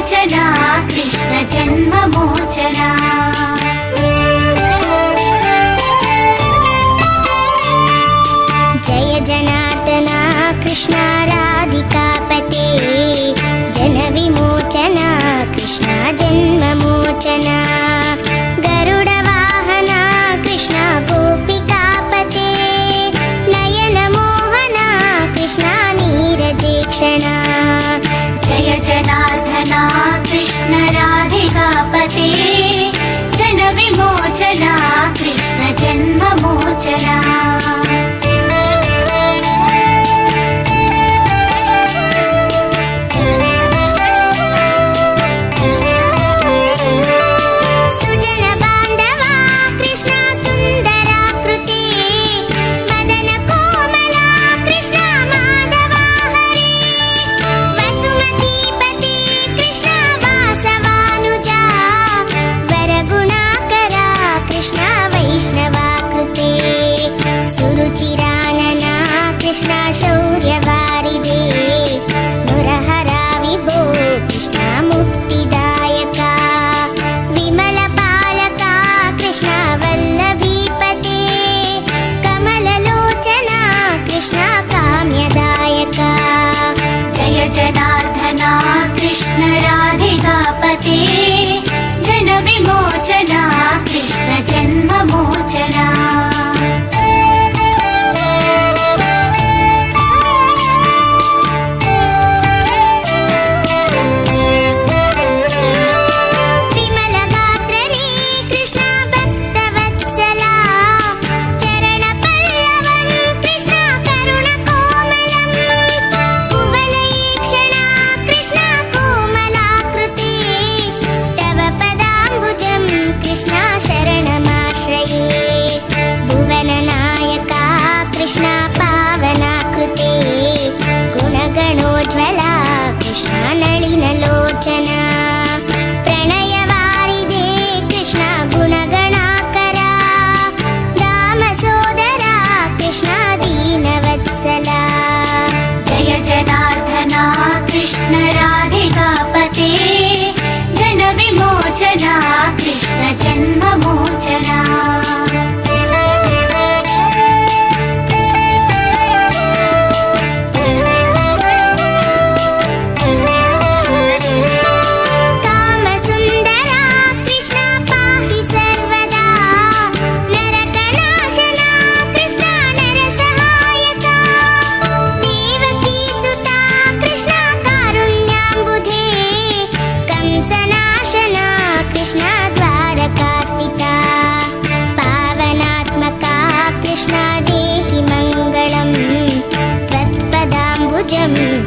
विमोचना कृष्ण जन्ममोचना। जय जनार्दना कृष्ण राधिकापते जन विमोचना कृष्ण जन्ममोचना। गरुड वाहना कृष्ण गोपिकापते नयन मोहना कृष्ण नीरजेक्षणा। जय जनार्दना कृष्ण राधिकापते जन विमोचना कृष्ण जन्ममोचना। सुरुचिरानना कृष्ण शौर्यवारिधे मुरहरा विभो कृष्ण मुक्तिदायका। विमलपालका कृष्ण वल्लभीपते कमललोचना कृष्ण काम्यदायका। जय जनार्दना कृष्ण राधिकापते जन विमोचना कृष्ण जन्ममोचना। प्रणयवारिधे कृष्ण गुणगणाकरा दामसोदरा कृष्ण दीनवत्सला। जय जनार्दना कृष्ण राधिकापते जन विमोचना कृष्ण जन्ममोचना।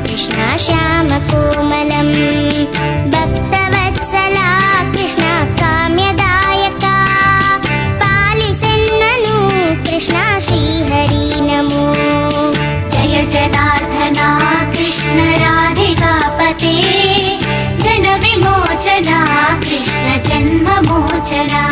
कृष्ण श्यामकोमलं भक्तवत्सला कृष्ण काम्यदायका। पालिसेन्ननु कृष्ण श्रीहरि नमो। जय जनार्दना कृष्ण राधिकापते जन विमोचना कृष्ण जन्ममोचना।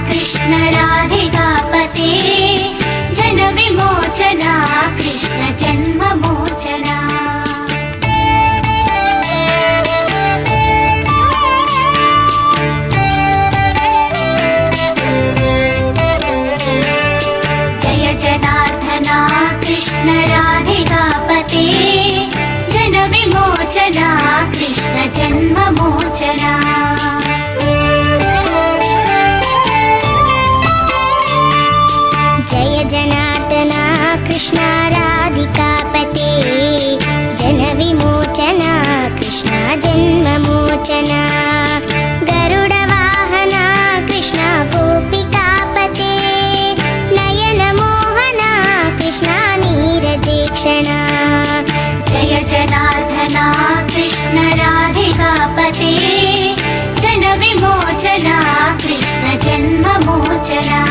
कृष्ण राधिकापते जन विमोचना कृष्ण जन्ममोचना। जय जनार्दना कृष्ण राधिकापते जन विमोचना कृष्ण जन्ममोचना। जय जनार्दना कृष्ण राधिकापते जनविमोचना कृष्ण जन्ममोचना गरुडवाहना कृष्ण गोपिकापते नयनमोहना कृष्ण नीरजेक्षणा जय जनार्दना कृष्ण राधिकापते जनविमोचना कृष्ण जन्ममोचना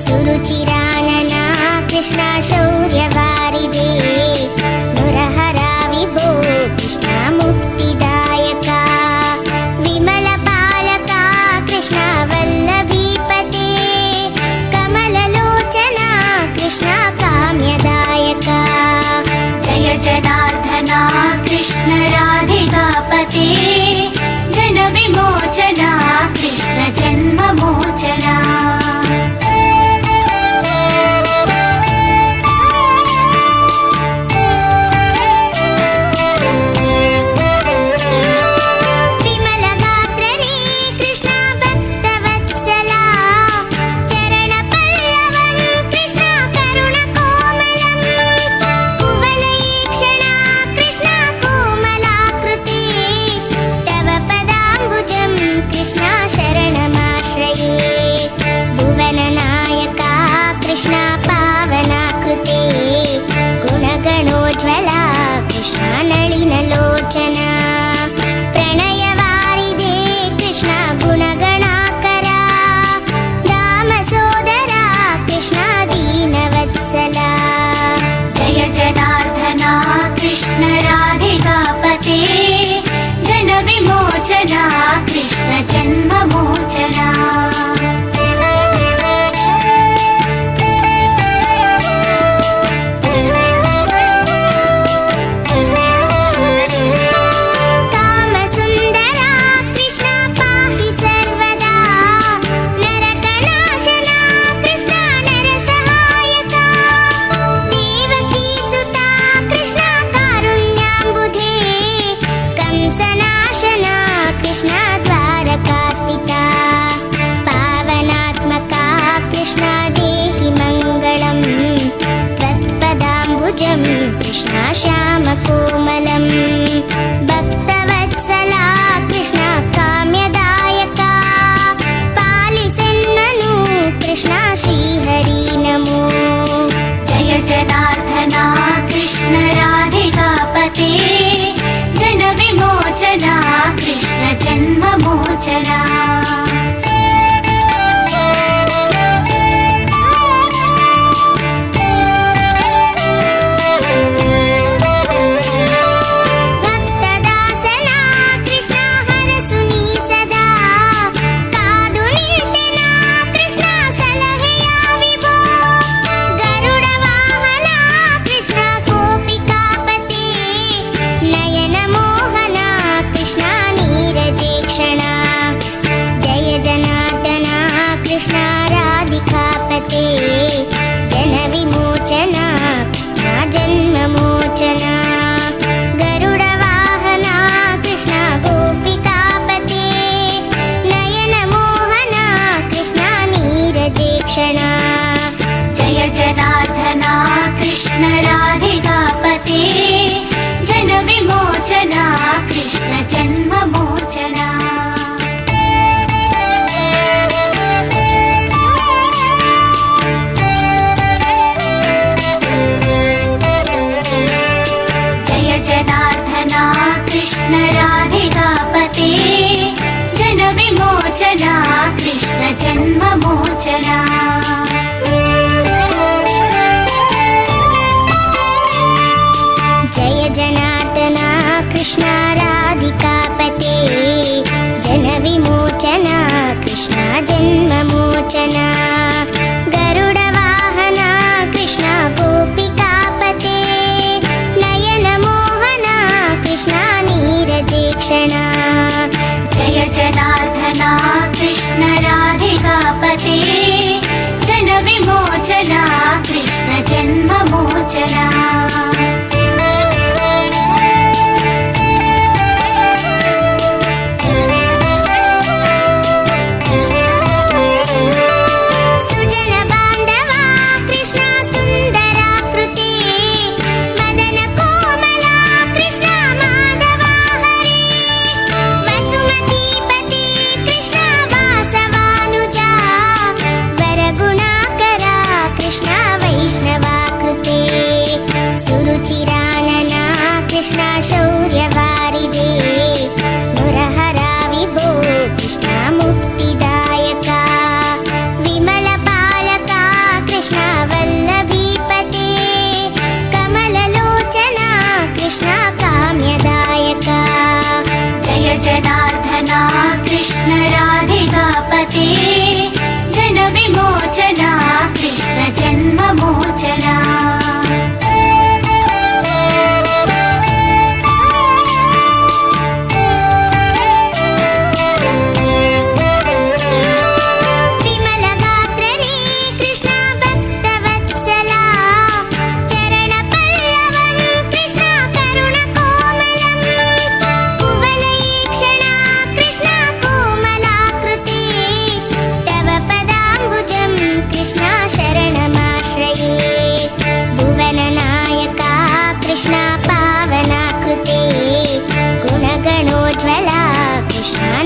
सुरुचिरानना कृष्ण शौर्यवारिदे मुरहरा विभो कृष्ण मुक्तिदायका विमलपालका कृष्ण वल्लभीपते कमललोचना कृष्ण काम्यदायका जय जनार्दना कृष्ण राधिकापते जनविमोचना कृष्ण जन्ममोचना नलिनलोचना प्रणयवारिधे कृष्ण गुणगणाकरा दामसोदरा कृष्ण दीनवत्सला जय जनार्दना कृष्ण राधिकापते जनविमोचना कृष्ण जन्ममोचना कृष्ण द्वारकास्थिता पावनात्मका कृष्ण देहि मङ्गलम् त्वत्पदाम्बुजं कृष्ण श्यामकोमलं भक्तवत्सला कृष्ण काम्यदायका पालिसेन्ननु कृष्ण श्रीहरि नमो जय जनार्दना कृष्ण राधिकापते जनविमोचना कृष्ण जन्ममोचना भक्तदासना कृष्ण हरसुनी सदा कादु निंतेना कृष्ण सलहेया विभो गरुडवाहना कृष्ण गोपिकापते नयनमोहना कृष्ण नीरजेक्षणा जय जनार्दना कृष्ण राधिकापते जनविमोचना जन्ममोचना गरुडवाहना कृष्ण गोपिकापते नयनमोहना कृष्ण नीरजेक्षणा जय जनार्दना कृष्ण राधिकापते जनविमोचना कृष्ण जन्ममोचना जय जनार्दना कृष्ण राधिकापते जनविमोचना कृष्ण जन्ममोचना जय जनार्दना कृष्ण राधिकापते जनविमोचना कृष्ण जन्ममोचना गरुडवाहना कृष्ण गोपिका सुरुचिरानना कृष्ण शौर्यवारिदे मुरहरा विभो कृष्ण मुक्तिदायका विमलपालका कृष्ण वल्लभीपते कमललोचना कृष्ण काम्यदायका जय जनार्दना कृष्ण राधिकापते जनविमोचना कृष्ण जन्ममोचना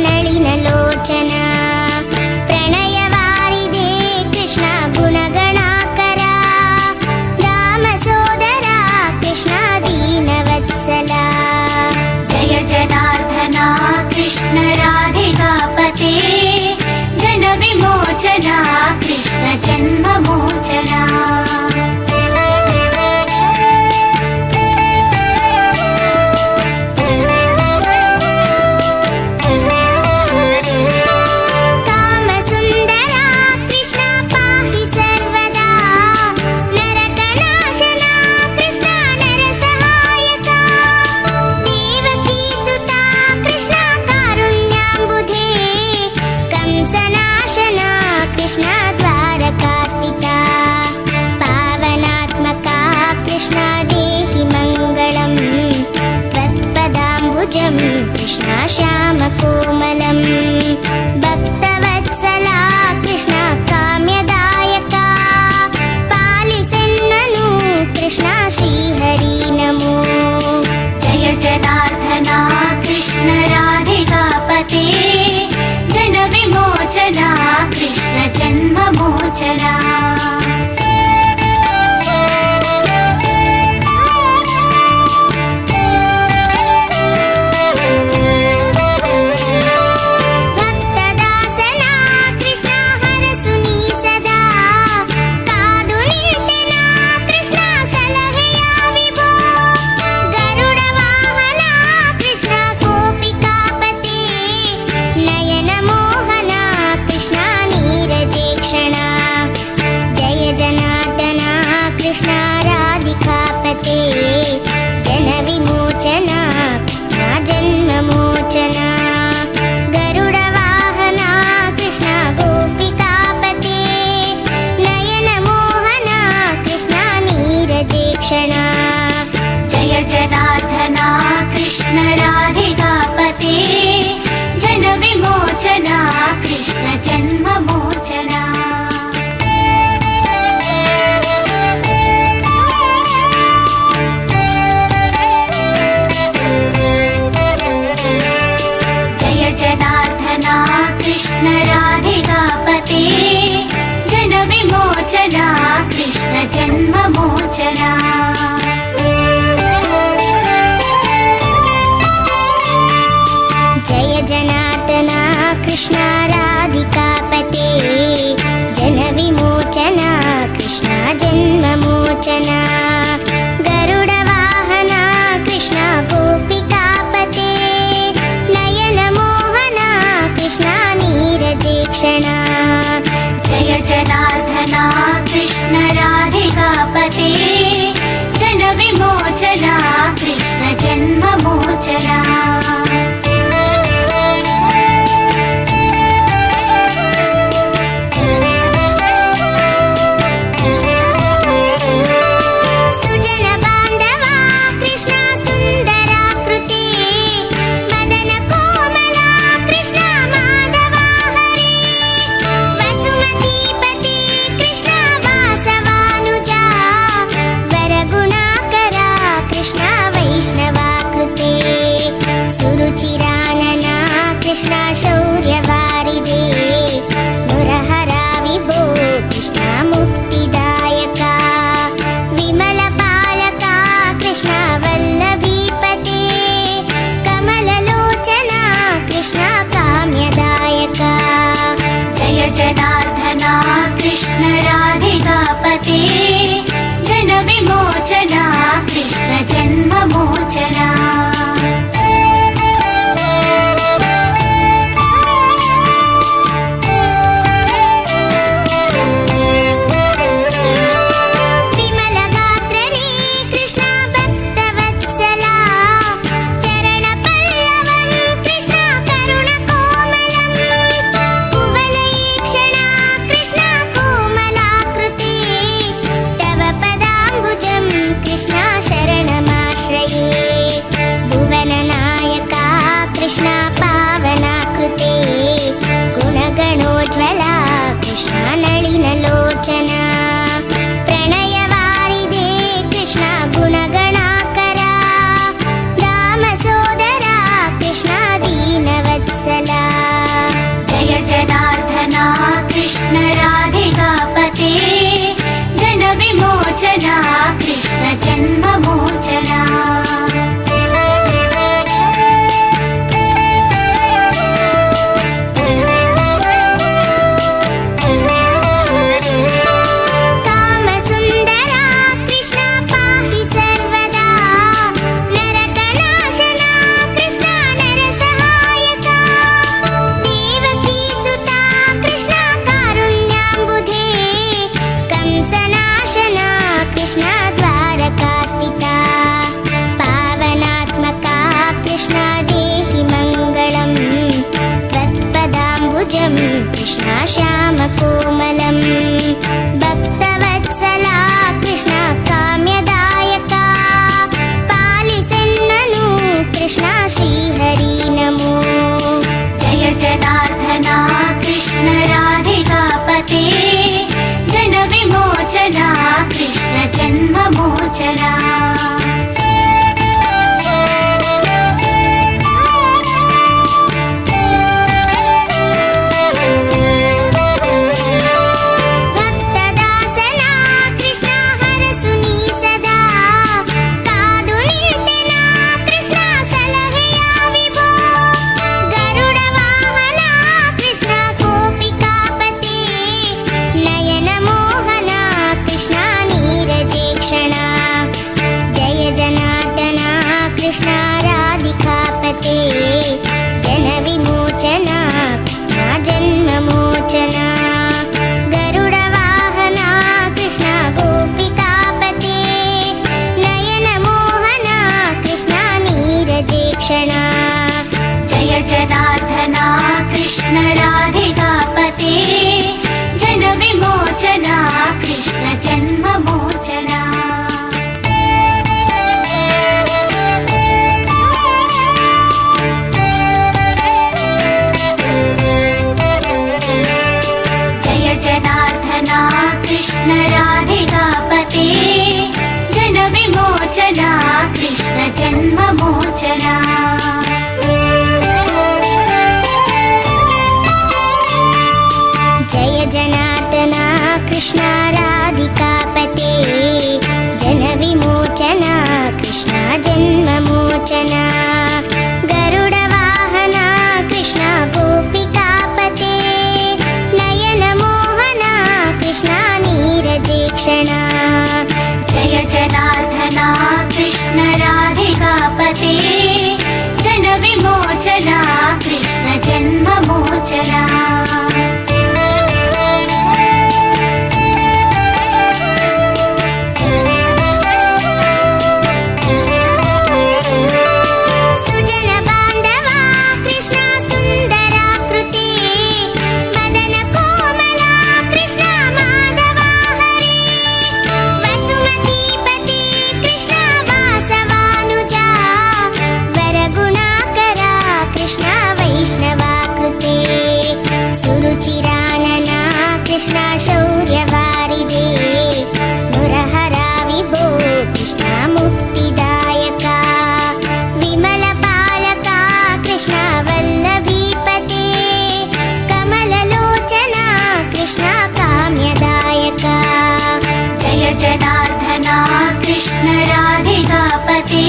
नलिनलोचना प्रणयवारिधे कृष्ण गुणगणाकरा दामसोदरा कृष्ण दीनवत्सला जय जनार्दना कृष्ण राधिकापते जनविमोचना कृष्ण जन्ममोचना कृष्ण द्वारकास्थिता पावनात्मका कृष्ण देहि मङ्गलम् त्वत्पदाम्बुजं कृष्ण श्यामकोमलं भक्तवत्सला कृष्ण काम्यदायका पालिसेन्ननु कृष्ण श्रीहरि नमो जय जनार्दना कृष्ण राधिकापते जनविमोचना कृष्ण जन्ममोचना भक्तदासना कृष्ण हरसुनी सदा कादु निंतेना कृष्ण सलहेया विभो गरुडवाहना कृष्ण गोपिकापते नयन मोहना कृष्ण नीरजेक्षणा जय जनार्दना कृष्ण राधिकापते जनविमोचना जन्ममोचना गरुडवाहना कृष्ण गोपिकापते नयन मोहना कृष्ण नीरजेक्षणा जय जनार्दना कृष्ण राधिकापते जनविमोचना कृष्ण जन्ममोचना जय जनार्दना कृष्ण राधिकापते जनविमोचना कृष्ण जन्ममोचना जय जनार्दना कृष्ण राधिकापते जनविमोचना कृष्ण जन्ममोचना गरुडवाहना कृष्ण गोपिकापते नयन मोहना कृष्ण नीरजेक्षणा जय जनार्दना कृष्ण राधिकापते कृष्ण शरणमाश्रये भुवननायका कृष्ण पावनाकृते गुणगणोज्ज्वला कृष्ण नलिनलोचना प्रणयवारिधे कृष्ण गुणगणाकरा दामसोदरा कृष्ण दीनवत्सला जय जनार्दना कृष्ण राधिकापते जनविमोचना कृष्ण जन्ममोचना कामसुन्दरा कृष्ण पाहि सर्वदा नरकनाशना कृष्ण नरसहायका देवकीसुता कृष्ण कारुण्याम्बुधे कंसनाशना कृष्ण द्वारकास्थिता पावनात्मका कृष्ण देहि मङ्गलम् त्वत्पदाम्बुजं कृष्ण श्यामकोमलम् भक्तवत्सला कृष्ण काम्यदायका पालिसेन्ननु कृष्ण श्रीहरि नमो जय जनार्दना कृष्ण राधिकापते जनविमोचना कृष्ण जन्ममोचना भक्तदासना कृष्ण हरसुनी सदा कादु निंतेना कृष्ण सलहेया विभो गरुडवाहना कृष्ण गोपिकापते नयन मोहना कृष्ण नीरजेक्षणा जय जनार्दना कृष्ण राधिकापते जनविमोचना जन्ममोचना गरुडवाहना कृष्ण गोपिकापते नयन मोहना कृष्ण नीरजेक्षणा जय जनार्दना कृष्ण राधिकापते जनविमोचना कृष्ण जन्ममोचना जय जनार्दना कृष्ण राधिकापते जनविमोचना कृष्ण जन्ममोचना जय जनार्दना कृष्ण राधिकापते जनविमोचना कृष्ण जन्ममोचना गरुडवाहना कृष्ण गोपिकापते नयन मोहना कृष्ण नीरजेक्षणा जय जनार्दना कृष्ण राधिकापते जनविमोचना कृष्ण जन्ममोचना सुजन बान्धवा कृष्ण सुन्दराकृते मदन कोमला कृष्ण माधवा हरे वसुमतीपते कृष्ण वासवानुजा वरगुणाकरा कृष्ण वैष्णवाकृते सुरुचिरानना कृष्ण शौर्यवारिधे मुरहरा विभो कृष्ण मुक्तिदायका विमलपालका कृष्ण वल्लभीपते कमललोचना कृष्ण काम्यदायका जय जनार्दना कृष्ण राधिकापते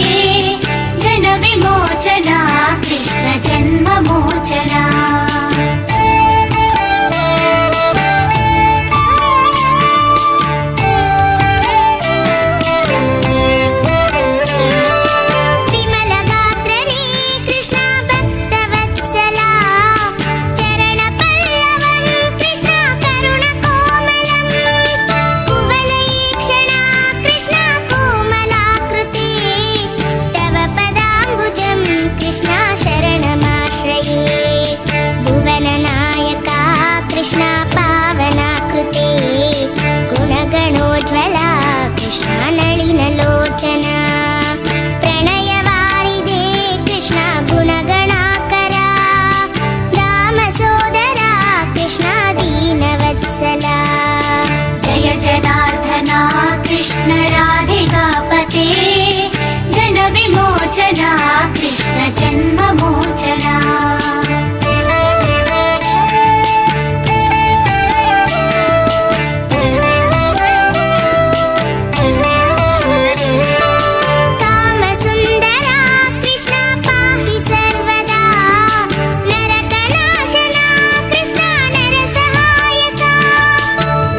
जनविमोचना कृष्ण जन्ममोचना विमलगात्रने कृष्ण भक्तवत्सला चरणपल्लवं कृष्ण करुणकोमलं कुवलयीक्षणा कृष्ण कोमला ಜನ್ಮಮೋಚನ ಪ್ರಣಯವಾರಿದೆ ಕೃಷ್ಣ ಗುಣಗಣಾಕರ ರಾಮ ಸೋದರ ಕೃಷ್ಣ ದೀನವತ್ಸಲ जय जनार्दना कृष्ण राधिकापते जन विमोचना कृष्ण जन्ममोचना ಕಾಮಸುಂದರ ಕೃಷ್ಣ ಪಾಹಿ ಸರ್ವದಾ ನರಕನಾಶನ ಕೃಷ್ಣ ನರಸಹಾಯಕ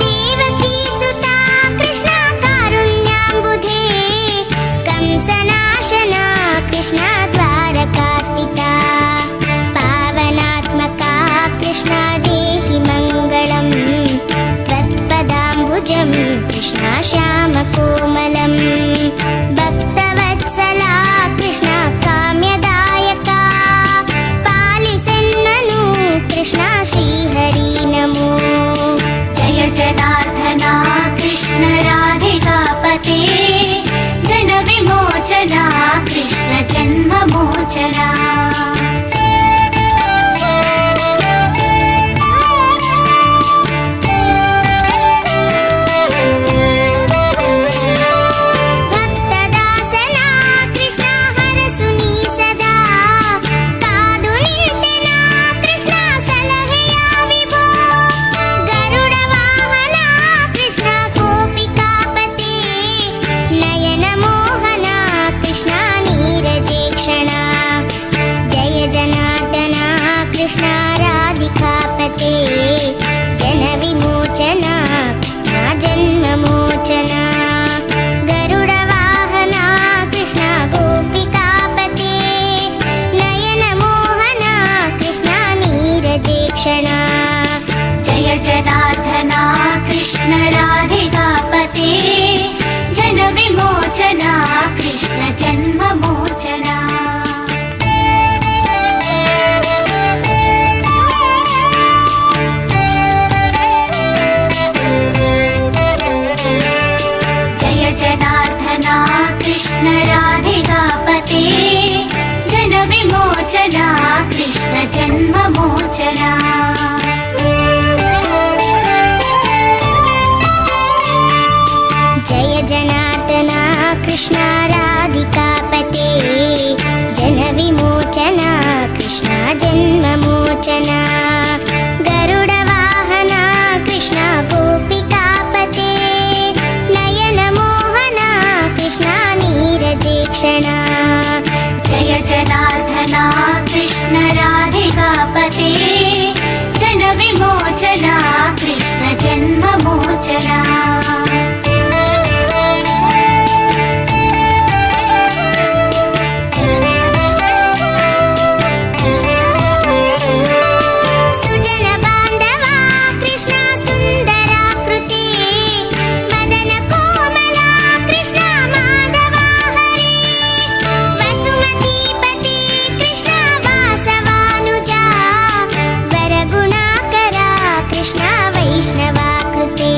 ದೇವಕೀ ಸುತ ಕೃಷ್ಣ ಕಾರುಣ್ಯಾಂಬುಧೇ ಕಂಸನಾಶನ ಕೃಷ್ಣ ದ್ವಾರಕಾಸ್ಥಿತ ಪಾವನಾತ್ಮಕ ಕೃಷ್ಣ ದೇಹಿ ಮಂಗಳಂ ತ್ವತ್ಪದಾಂಬುಜಂ ಕೃಷ್ಣ ಶ್ಯಾಮಕೋಮಲಂ ಭಕ್ತವತ್ಸಲ ಕೃಷ್ಣ ಕಾಮ್ಯದಾಯಕ ಪಾಲಿಸೆನ್ನನು ಕೃಷ್ಣ ಶ್ರೀಹರಿ ನಮೋ जय जनार्दना कृष्ण राधिकापते जन विमोचना कृष्ण जन्ममोचना ಭಕ್ತದಾಸನ ಕೃಷ್ಣ ಹರಸುನಿ ಸದಾ ಕಾದು ನಿಂತೆನ ಕೃಷ್ಣ ಸಲಹೆಯ ವಿಭೋ ಗರುಡ ವಾಹನ ಕೃಷ್ಣ ಗೋಪಿಕಾಪತಿ ನಯನ ಮೋಹನ ಕೃಷ್ಣ ನೀರಜೇಕ್ಷಣ ಜಯ ಜನಾರ್ದನ ಕೃಷ್ಣ ರಾಧಿಕಾಪತೆ ಜನ ವಿಮೋಚನ ಜನ್ಮಮೋಚನ ಗರುಡ ವಾಹನ ಕೃಷ್ಣ ಗೋಪಿಕಾಪತೆ ನಯನ ಮೋಹನ ಕೃಷ್ಣ ನೀರಜೇಕ್ಷಣ जय जनार्दना कृष्ण राधिकापते जन विमोचना कृष्ण जन्ममोचना जय जनार्दना कृष्ण राधिकापते जन विमोचना कृष्ण जन्ममोचना जय जनार्दन कृष्ण राधिकापते जन विमोचन कृष्ण जन्ममोचन गरुड वाहन कृष्ण गोपिकापते नयन मोहन कृष्ण नीरजेक्षण जय जनार्दना कृष्ण राधिकापते जन विमोचना कृष्ण जन्ममोचना सुजन बांधव कृष्ण सुंदराकृति मदन कोमल कृष्ण माधव हरे वसुमतीपति कृष्ण वासवानुजा वरगुणाकर कृष्ण वैष्णवाकृते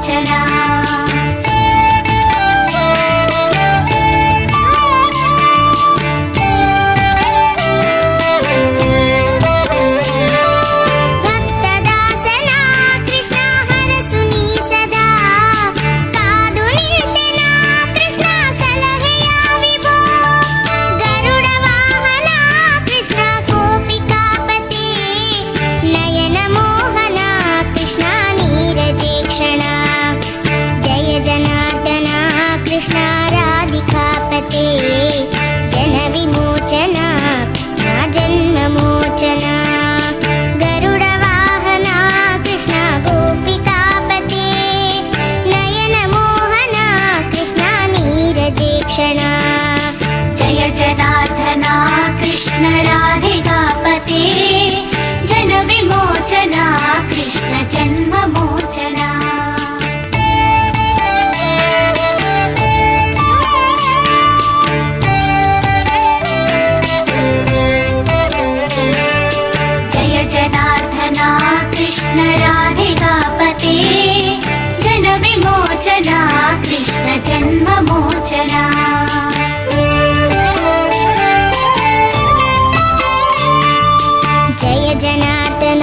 जन्ममोचना ಭಕ್ತದಾಸನ ಕೃಷ್ಣ ಹರಸುನಿ ಸದಾ ಕಾದು ನಿಂತೆನ ಕೃಷ್ಣ ಸಲಹೆಯ ವಿಭೋ ಗರುಡ ವಾಹನ ಕೃಷ್ಣ ಗೋಪಿಕಾಪತಿ ನಯನ ಮೋಹನ ಕೃಷ್ಣ ನೀರಜೇಕ್ಷಣ ಜಯ ಜನಾರ್ದನ ಕೃಷ್ಣ ರಾಧಿಕಾಪತಿ ಜನ ವಿಮೋಚನ ಜನ್ಮಮೋಚನ ಗರುಡ ವಾಹನ ಕೃಷ್ಣ ಗೋಪಿಕಾಪತಿ ನಯನ ಮೋಹನ ಕೃಷ್ಣ ನೀರಜೇಕ್ಷಣ जय जनार्दना कृष्ण राधिकापते जन विमोचना कृष्ण जन्ममोचना जय जनार्दना कृष्ण राधिकापते जन विमोचना कृष्ण जन्ममोचना जय जनार्दन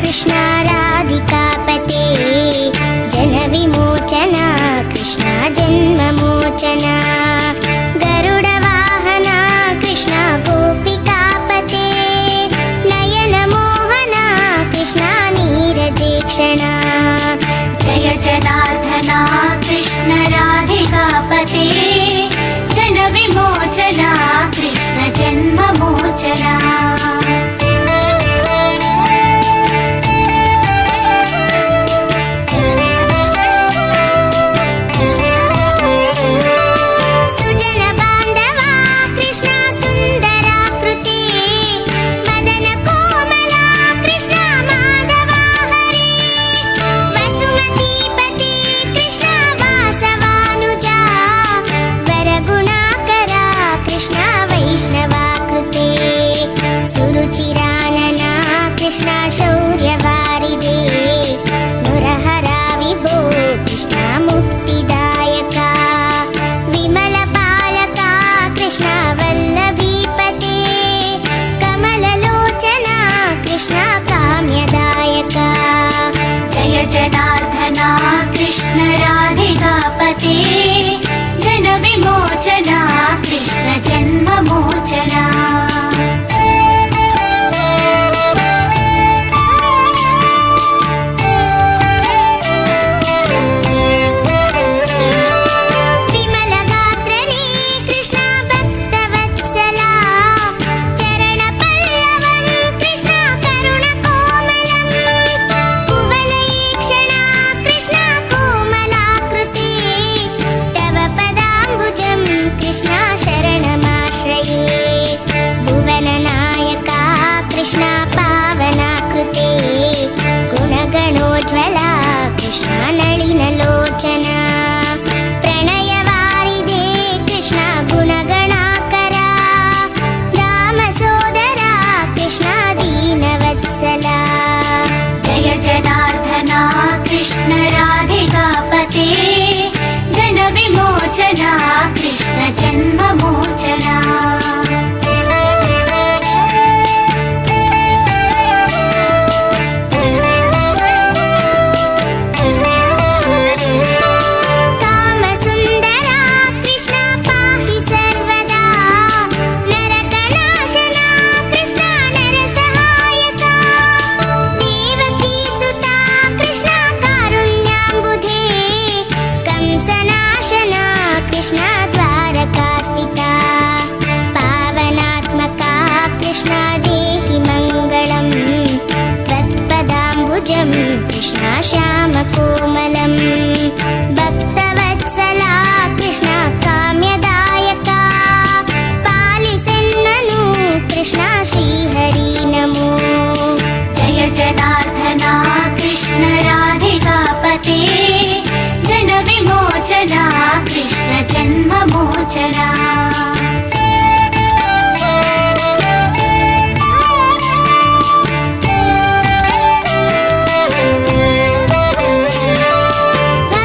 कृष्ण राधिकापते जन विमोचन कृष्ण जन्ममोचन गरुड वाहन कृष्ण गोपिकापते नयन मोहन कृष्ण नीरजेक्षण जय जनार्दना कृष्ण राधिकापते जन विमोचना कृष्ण जन्ममोचना सुजन बांधव कृष्ण सुंदराकृति मदन कोमल कृष्ण माधव हरि वसुमतीपति कृष्ण वासवानुजा वरगुणाकर कृष्ण वैष्णवाकृते सुरुचिरानन कृष्ण शौर्यवारिदे मुरहरा विभो कृष्ण मुक्तिदायक विमल पालक कृष्ण वल्लभीपते कमललोचन कृष्ण काम्यदायक जय जनार्दना कृष्ण राधिकापते जन विमोचना कृष्ण जन्ममोचना विमल गात्रने कृष्ण भक्तवत्सला चरण पल्लवं कृष्ण करुण कोमलं कुवलयीक्षण कृष्ण कोमलाकृते तव पदाम्बुजं कृष्ण शरणमाश्रये भुवननायक कृष्ण पावनाकृते गुणगणोज्ज्वला कृष्ण नलिनलोचन प्रणयवारिधे कृष्ण गुणगणाकरा दामसोदरा कृष्ण दीनवत्सला जय जनार्दना कृष्ण राधिकापते जन विमोचना कृष्ण जन्ममोचना कामसुन्दरा कृष्ण पाहि सर्वदा नरकनाशना कृष्ण नरसहायका देवकीसुता कृष्ण कारुण्याम्बुधे कंसनाशना कृष्ण द्वारकास्थिता पावनात्मका कृष्ण देहि मङ्गलम् त्वत्पदाम्बुजं कृष्ण श्यामकोमलं भक्तवत्सला कृष्ण काम्यदायका पालिसेन्ननु कृष्ण श्रीहरि नमो जय जनार्दना कृष्ण राधिकापते जन विमोचना कृष्ण जन्ममोचना भक्तवत्सला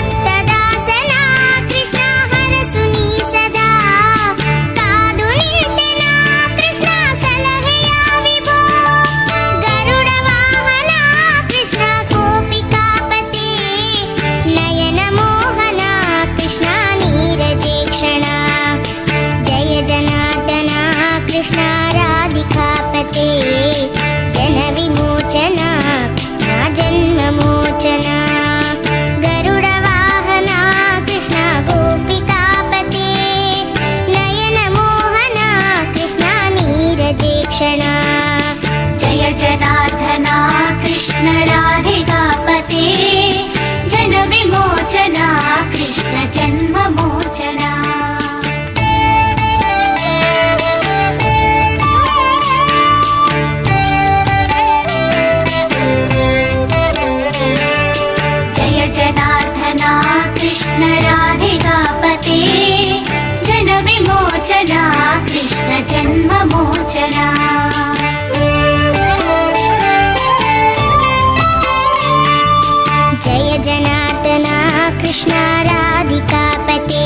कृष्ण राधिकापते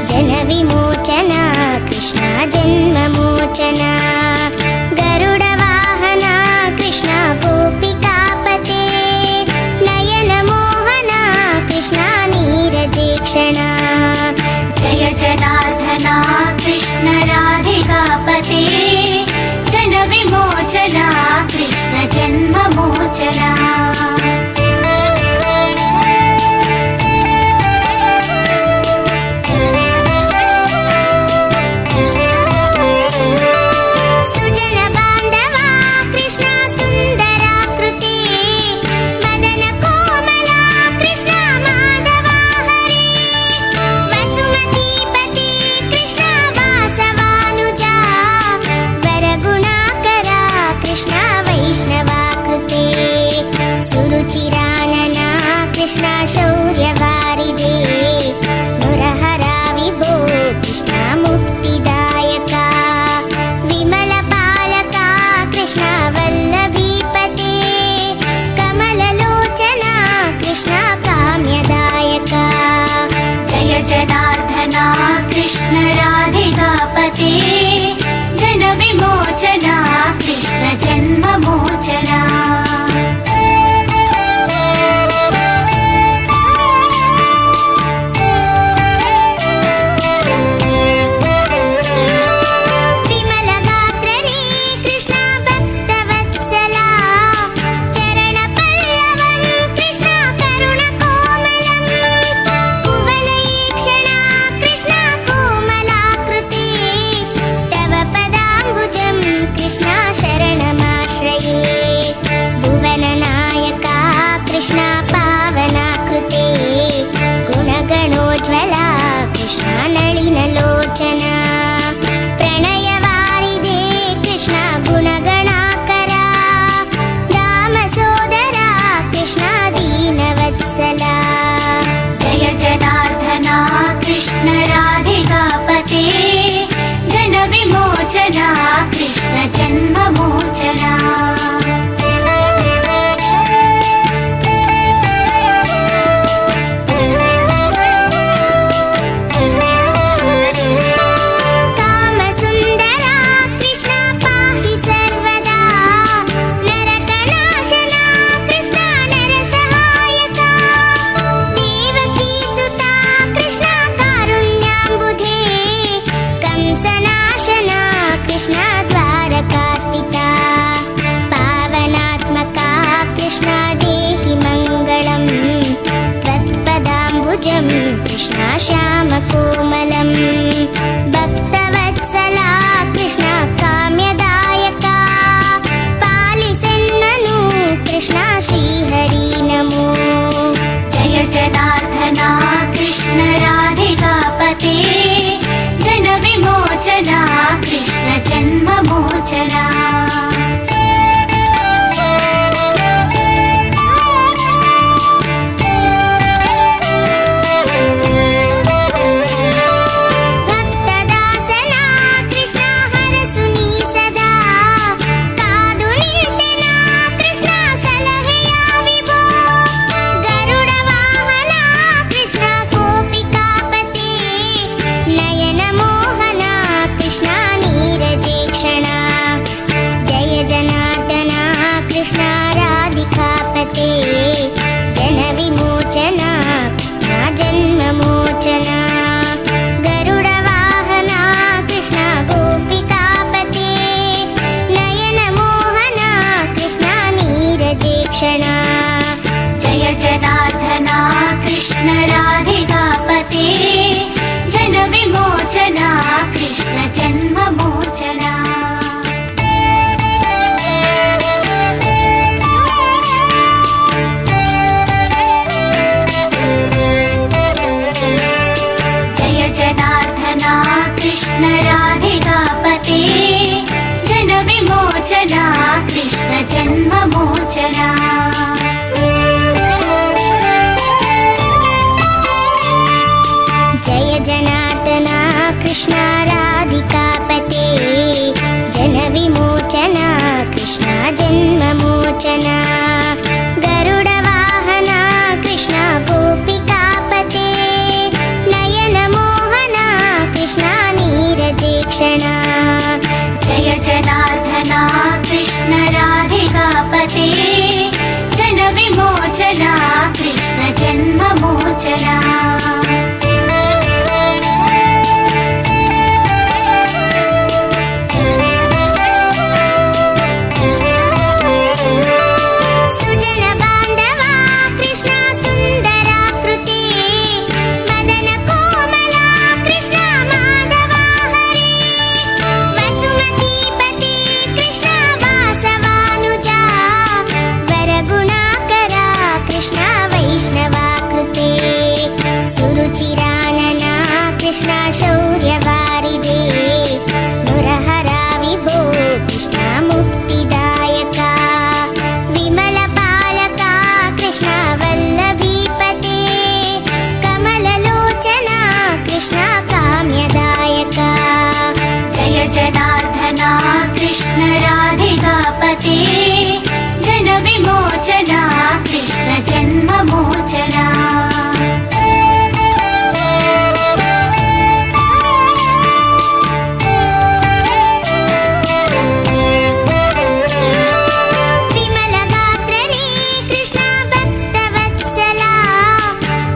जनविमोचना कृष्ण जन्ममोचना गरुडवाहना कृष्ण गोपिकापते नयनमोहना कृष्ण नीरजेक्षणा जय जनार्दना कृष्ण राधिकापते जनविमोचना कृष्ण जन्ममोचना सुरुचिरानना कृष्ण शौर्यवारिधे मुरहरा विभो कृष्ण मुक्तिदायका विमलपालका कृष्ण वल्लभीपते कमललोचना कृष्ण काम्यदायका जय जनार्दना कृष्ण राधिकापते जनविमोचना कृष्ण जन्ममोचना नलिनलोचना प्रणयवारिधे कृष्ण गुणगणाकरा दामसोदरा कृष्ण दीनवत्सला जय जनार्दना कृष्ण राधिकापते जनविमोचना कृष्ण जन्ममोचना कृष्ण द्वारकास्थिता पावनात्मका कृष्ण देहि मङ्गलम् त्वत्पदाम्बुजं कृष्ण श्यामकोमलं भक्तवत्सला कृष्ण काम्यदायका पालिसेन्ननु कृष्ण श्रीहरि नमो जय जनार्दना कृष्ण राधिकापते जनविमोचना कृष्ण जन्ममोचना भक्तदासना कृष्ण हरसुनी सदा कादु निंतेना कृष्ण सलहेया विभो गरुडवाहना कृष्ण गोपिकापते नयनमोहना कृष्ण नीरजेक्षणा जय जनार्दना कृष्ण राधिकापते जनविमोचना जन्ममोचना गरुडवाहना कृष्ण गोपिकापते नयनमोहना कृष्ण नीरजेक्षणा जय जनार्दना कृष्ण राधिकापते जनविमोचना कृष्ण जन्ममोचना जय जनार्दना कृष्ण राधिकापते जनविमोचना कृष्ण जन्ममोचना जय जनार्दना कृष्ण राधिकापते जनविमोचना कृष्ण जन्ममोचना गरुडवाहना कृष्ण गोपिकापते जन्ममोचना सुजन बांधवा कृष्ण सुंदराकृति मदन कोमला कृष्ण माधवा हरे वसुमतीपति कृष्ण वासवानुजा वरगुणाकरा कृष्ण वैष्णवाकृते सुरुचिरानना कृष्ण शौर्यवारिदे मुरहरा विभो कृष्ण मुक्तिदायका विमलपालका कृष्ण वल्लभीपते कमललोचना कृष्ण काम्यदायका जय जनार्दना कृष्ण राधिकापते जनविमोचना कृष्ण जन्ममोचना विमलगात्रने कृष्ण भक्तवत्सला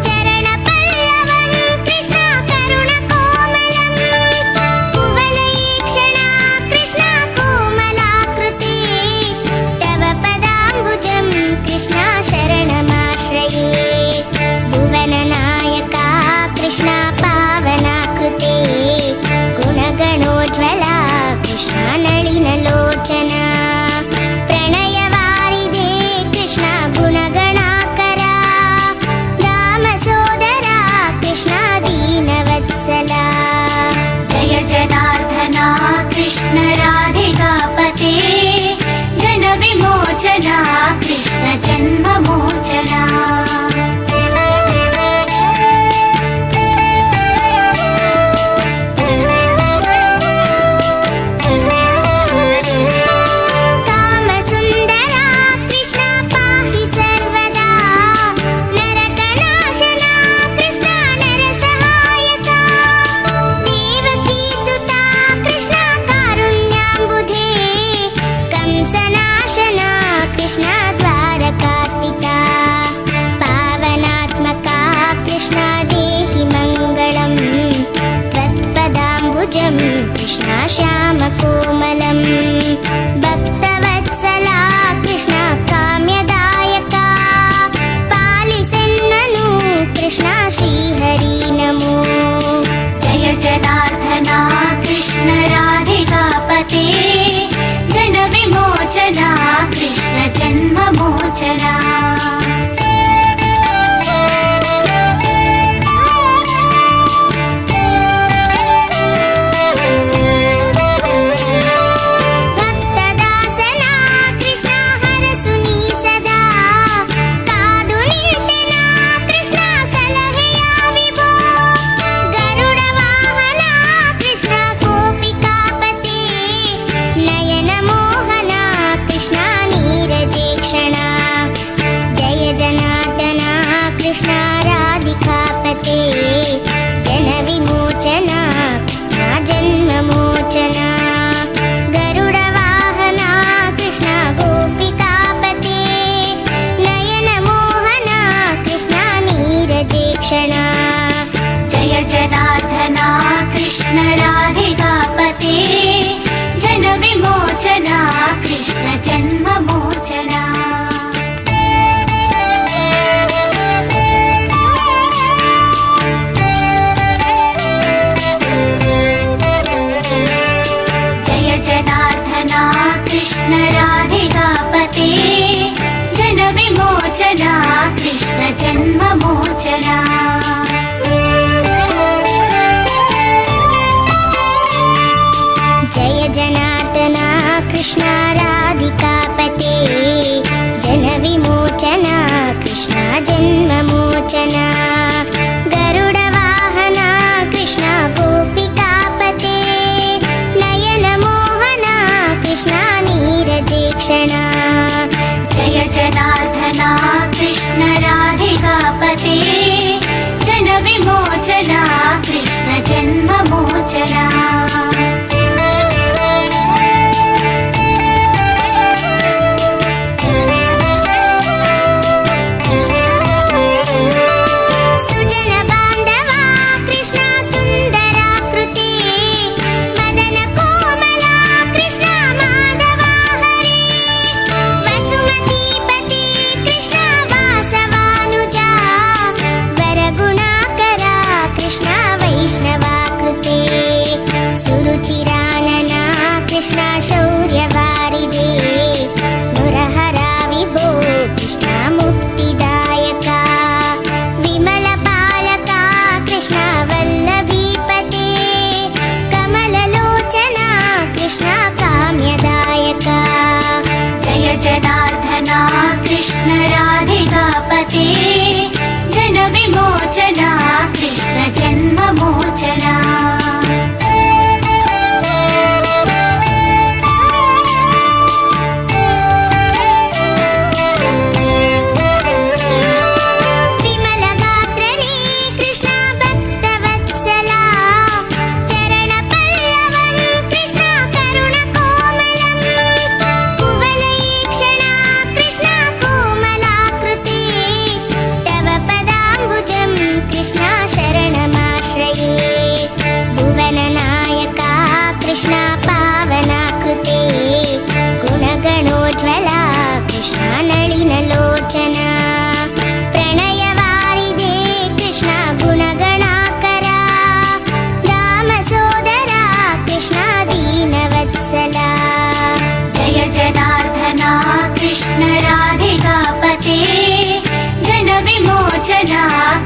चरणपल्लवं कृष्ण करुणकोमलं कुवलयीक्षणा कृष्ण कोमलाकृते तव पदाम्बुजं कृष्ण शरणमाश्रये भुवननायका कृष्ण पावनाकृते गुणगणोज्ज्वला कृष्ण नलिनलोचना प्रणयवारिधे कृष्ण गुणगणाकरा दामसोदरा कृष्ण दीनवत्सला जय जनार्दना कृष्ण राधिकापते जनविमोचना कृष्ण जन्ममोचना कामसुन्दरा कृष्ण पाहि सर्वदा नरकनाशना कृष्ण नरसहायका देवकीसुता कृष्ण कारुण्याम्बुधे कंसनाशना कृष्ण द्वारकास्थिता पावनात्मका कृष्ण देहि मङ्गलम् त्वत्पदाम्बुजं कृष्ण श्यामकोमलम् भक्तवत्सला कृष्ण काम्यदायका पालिसेन्ननु कृष्ण श्रीहरि नमो जय जनार्दना कृष्ण राधिकापते जनविमोचना कृष्ण जन्ममोचना भक्तदासना कृष्ण हरसुनी सदा कादु निंतेना कृष्ण सलहेया विभो गरुडवाहना कृष्ण गोपिकापते नयन मोहना कृष्ण नीरजेक्षणा जय जनार्दना कृष्ण राधिकापते जनविमोचना जन्ममोचना गरुडवाहना कृष्ण गोपिकापते नयन मोहना कृष्ण नीरजेक्षणा जय जनार्दना कृष्ण राधिकापते जनविमोचना कृष्ण जन्ममोचना जय जनार्दना कृष्ण राधिकापते जनविमोचना कृष्ण जन्ममोचना जय जनार्दना कृष्ण राधिकापते जनविमोचना कृष्ण जन्ममोचना गरुडवाहना कृष्ण गोपिकापते नयन मोहना कृष्ण नीरजेक्षणा जय जनार्दना कृष्ण राधिकापते जनविमोचना कृष्ण जन्ममोचना सुजन जन्ममोचना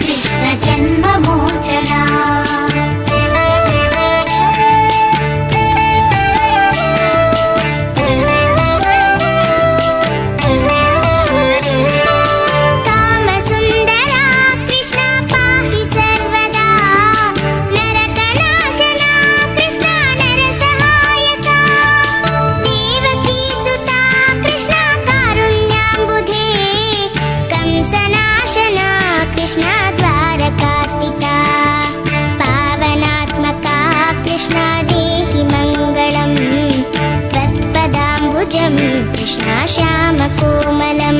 कृष्ण जन्ममोचना कृष्णा श्यामकोमलं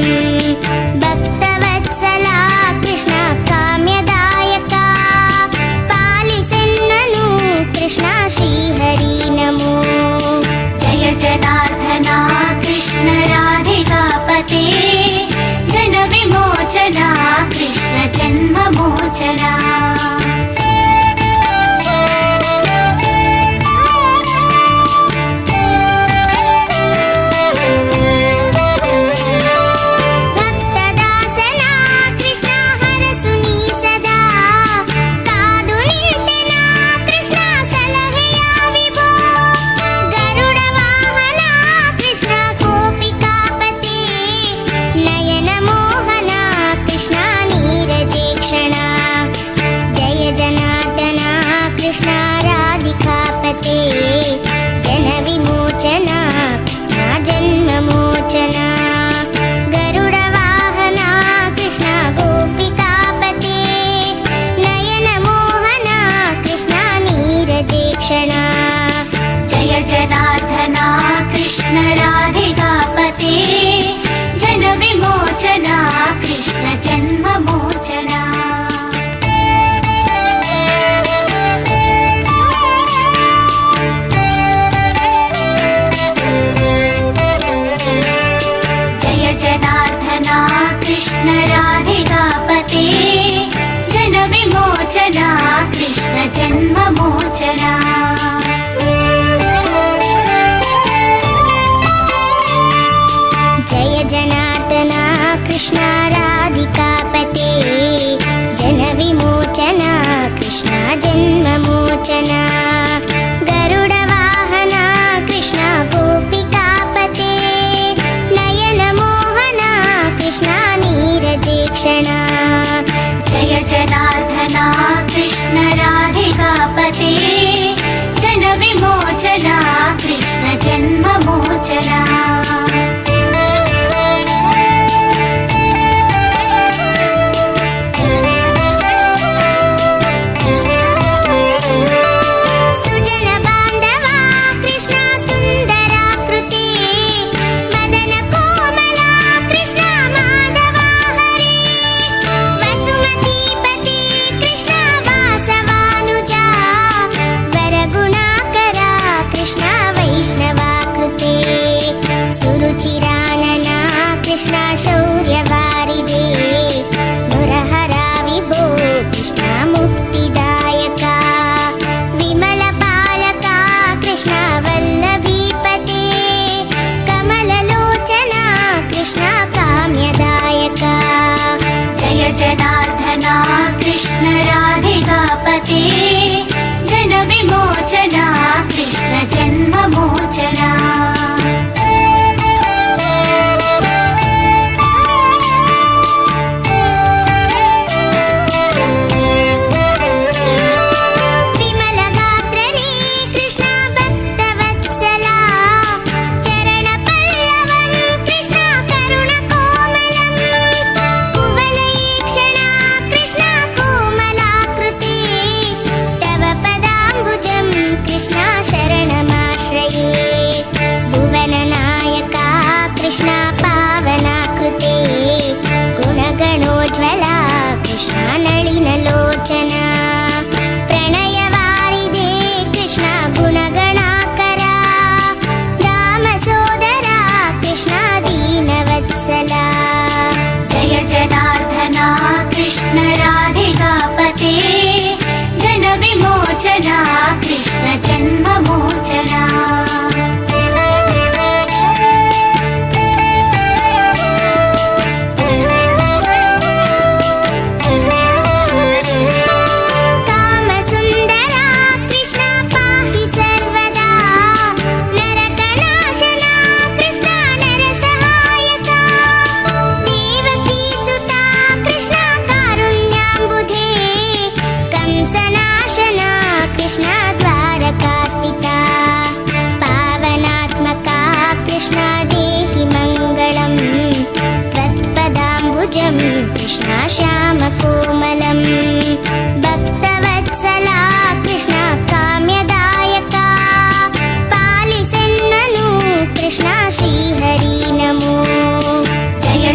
भक्तवत्सला कृष्णा काम्यदायका पालिसेन्ननु कृष्णा श्रीहरि नमो जय जनार्दना कृष्ण राधिकापते जनविमोचना कृष्ण जन्ममोचना कृष्ण राधिकापते जनविमोचना कृष्ण जन्ममोचना जय जनार्दना कृष्ण राधिकापते जनविमोचना कृष्ण जन्ममोचना जय जनार्दना कृष्ण राधिकापते जनविमोचना कृष्ण जन्ममोचना गरुडवाहना कृष्ण गोपिकापते नयनमोहना कृष्ण नीरजेक्षणा जय जनार्दना कृष्ण राधिकापते जनविमोचना कृष्ण जन्ममोचना सुरुचिरानना कृष्ण शौर्यवारिधे मुरहरा विभो कृष्ण मुक्तिदायका विमलपालका कृष्ण वल्लभीपते कमललोचना कृष्ण काम्यदायका जय जनार्दना कृष्ण राधिकापते जनविमोचना कृष्ण जन्ममोचना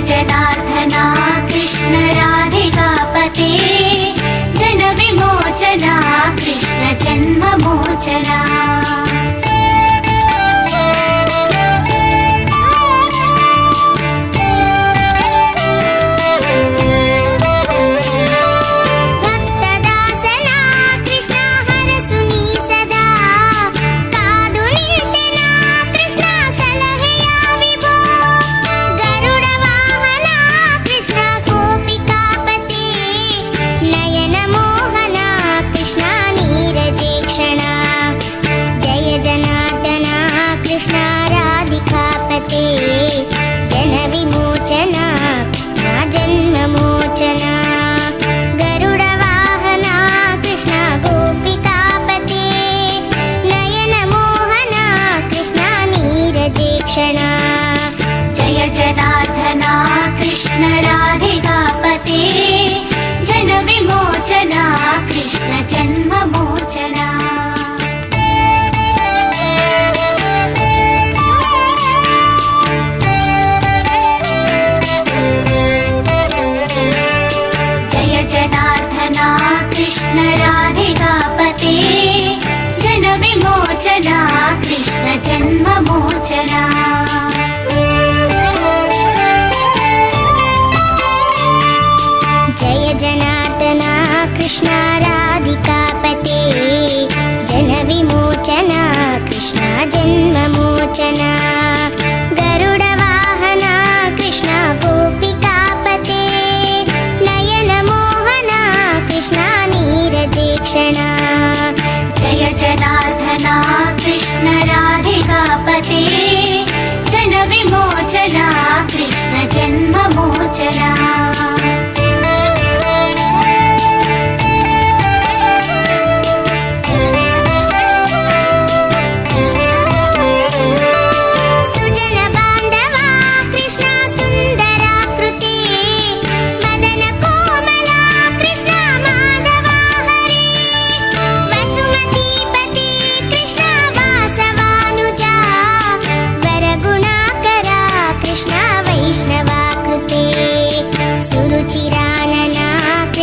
जनार्दना कृष्ण राधिकापते जन विमोचना कृष्ण जन्ममोचना जन्ममोचना जय जनार्दना कृष्ण राधिकापते जन विमोचना कृष्ण जन्ममोचना गरुड वाहना कृष्ण गोपिकापते नयन मोहना कृष्ण नीरजेक्षणा जय जनार्दना कृष्ण राधिकापते जन विमोचना कृष्ण जन्ममोचना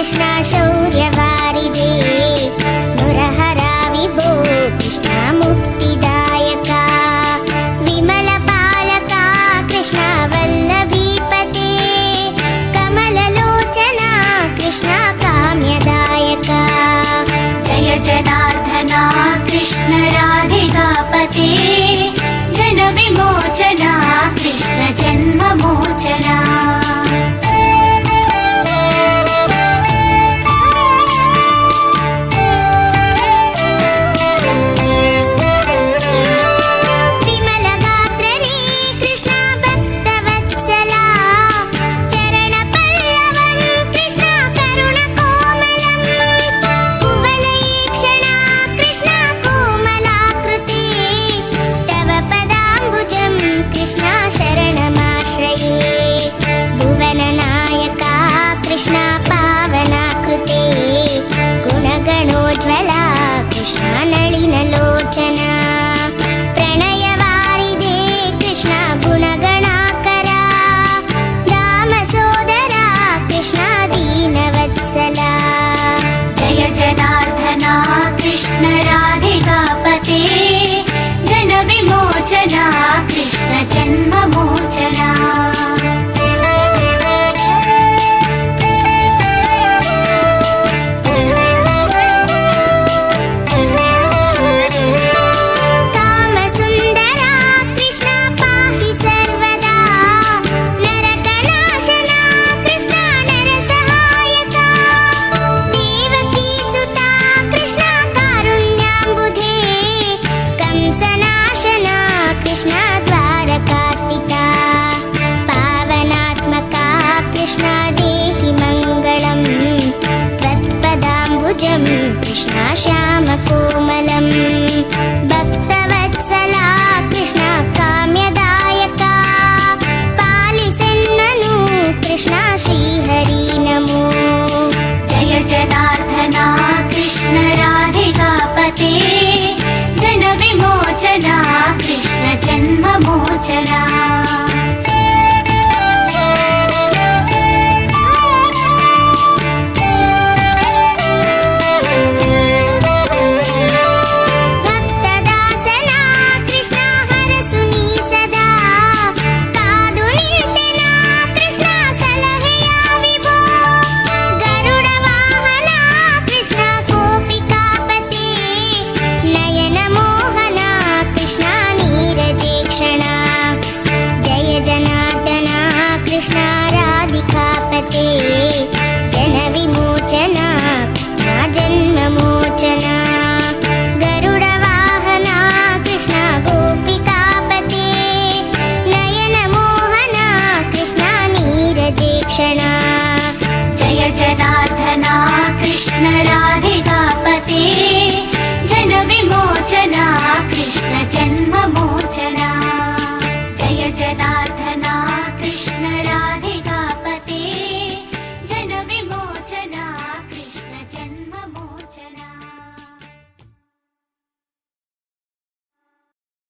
कृष्ण शौर्यवारिदे मुरहरा विभो कृष्ण मुक्तिदायका विमलपालका कृष्ण वल्लभीपते कमललोचना कृष्ण काम्यदायका जय जनार्दना कृष्ण राधिकापते जन विमोचना कृष्ण जन्ममोचना नलिनलोचना प्रणयवारिदे कृष्ण गुणगणाकरा रामसोदरा कृष्ण दीनवत्सला जय जनार्दना कृष्ण राधिकापते जन विमोचना कृष्ण जन्ममोचना कृष्ण श्यामकोमलम्